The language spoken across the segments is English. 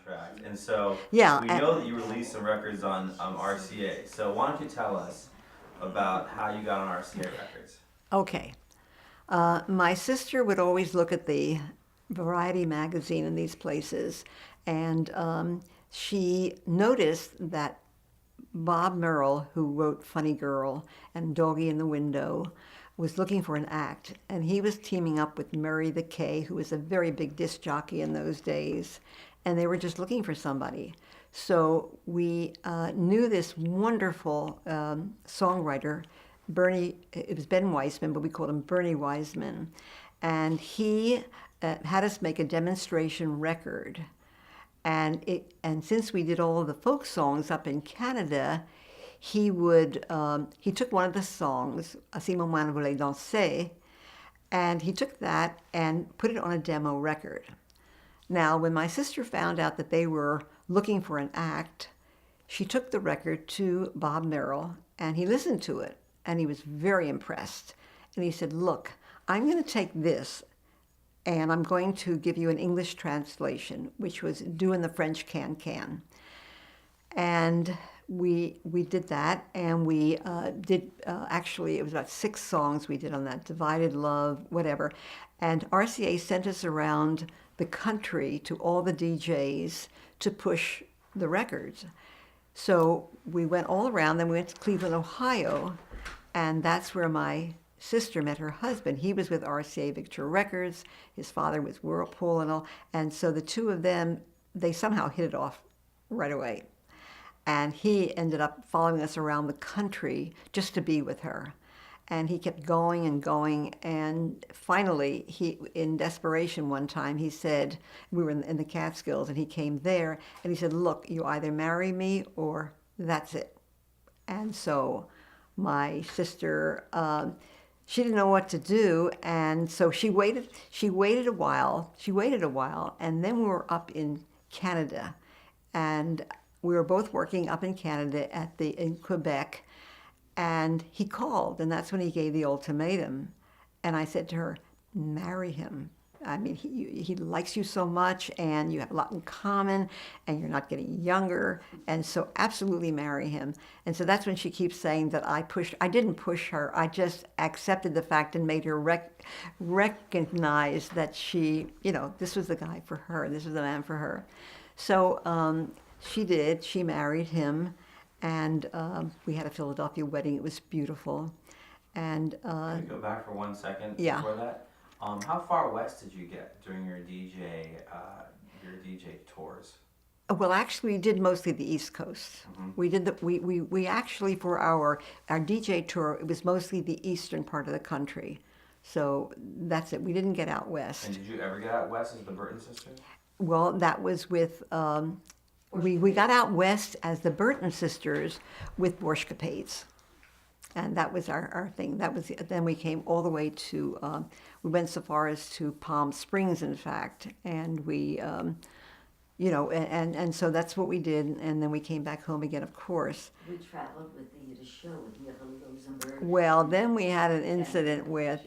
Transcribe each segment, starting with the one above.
contract, and so Yeah. we know that you released some records on RCA. So why don't you tell us about how you got on RCA Records? Okay. My sister would always look at the Variety magazine in these places, and she noticed that Bob Merrill, who wrote Funny Girl and Doggy in the Window, was looking for an act, and he was teaming up with Murray the K, who was a very big disc jockey in those days, and they were just looking for somebody. So we knew this wonderful songwriter, Bernie. It was Ben Weisman, but we called him Bernie Weisman, and he had us make a demonstration record. And since we did all of the folk songs up in Canada, he took one of the songs, Si mon moine voulait danser, and he took that and put it on a demo record. Now, when my sister found out that they were looking for an act, she took the record to Bob Merrill, and he listened to it, and he was very impressed. And he said, "Look, I'm going to take this, and I'm going to give you an English translation," which was "Do in the French can." And we did that, and we did, actually, it was about 6 songs we did on that, Divided Love, whatever. And RCA sent us around the country to all the DJs to push the records. So we went all around, then we went to Cleveland, Ohio, and that's where my sister met her husband. He was with RCA Victor Records. His father was Whirlpool and all. And so the two of them, they somehow hit it off right away. And he ended up following us around the country just to be with her. And he kept going and going. And finally, in desperation one time, he said, we were in the Catskills, and he came there, and he said, "Look, you either marry me or that's it." And so my sister, she didn't know what to do, and so she waited a while, and then we were up in Canada, and we were both working up in Canada in Quebec, and he called, and that's when he gave the ultimatum. And I said to her, "Marry him. I mean, he likes you so much, and you have a lot in common, and you're not getting younger, and so absolutely marry him." And so that's when she keeps saying that I didn't push her, I just accepted the fact and made her recognize that this was the guy for her, this was the man for her. So she married him, and we had a Philadelphia wedding. It was beautiful. And Can we go back for 1 second yeah. before that? How far west did you get during your DJ tours? Well, actually, we did mostly the East Coast. Mm-hmm. We actually, for our DJ tour, it was mostly the eastern part of the country. So that's it. We didn't get out west. And did you ever get out west as the Burton sisters? Well, that was with we got out west as the Burton sisters with Borscht Capades. And that was our thing. Then we came all the way to, we went so far as to Palm Springs, in fact, and we, and so that's what we did, and then we came back home again, of course. We traveled with the Yiddish show with Michael Rosenberg. Well, then we had an incident with,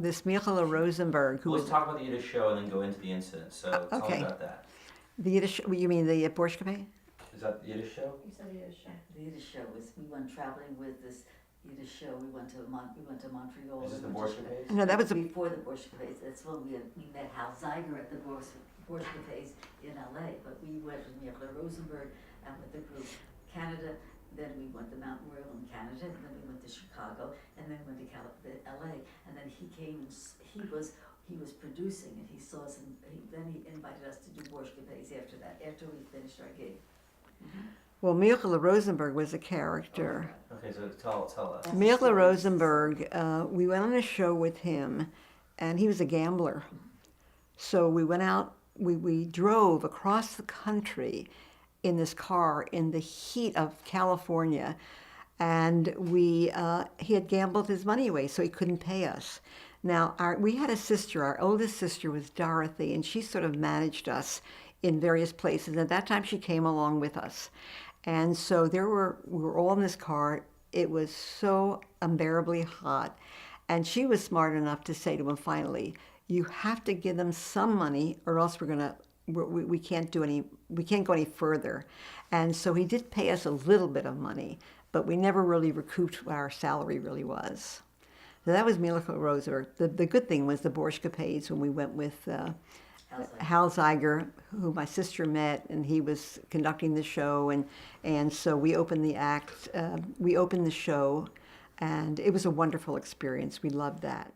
this Michael Rosenberg. Let's talk about the Yiddish show and then go into the incident, so tell me about that. The Yiddish, you mean the Borscht Capades? Is that the Yiddish show? You said the Yiddish show. The Yiddish show was, we went traveling with this Yiddish show. We went to Montreal. Is this the Borscht Capades? No, that was before the Borscht Capades. That's when we met Hal Zeiger at the Borscht Capades in LA. But we went with Michael Rosenberg and with the group Canada. Then we went to Mountain Royal in Canada, and then we went to Chicago, and then went to LA. And then he came. He was producing, and he saw us, and then he invited us to do Borscht Capades after that. After we finished our gig. Mm-hmm. Well, Michael Rosenberg was a character. Okay, so tell us. Michael Rosenberg, we went on a show with him, and he was a gambler. So we went out, we drove across the country in this car in the heat of California, and he had gambled his money away, so he couldn't pay us. Now, we had a sister, our oldest sister was Dorothy, and she sort of managed us in various places. At that time, she came along with us. And so we were all in this car. It was so unbearably hot. And she was smart enough to say to him finally, "You have to give them some money or else we're going to we can't do any, we can't go any further. And so he did pay us a little bit of money, but we never really recouped what our salary really was. So that was Mirko Rosenberg. The good thing was the Borscht Capades when we went with Hal Zeiger, who my sister met, and he was conducting the show, and so we opened the show, and it was a wonderful experience. We loved that.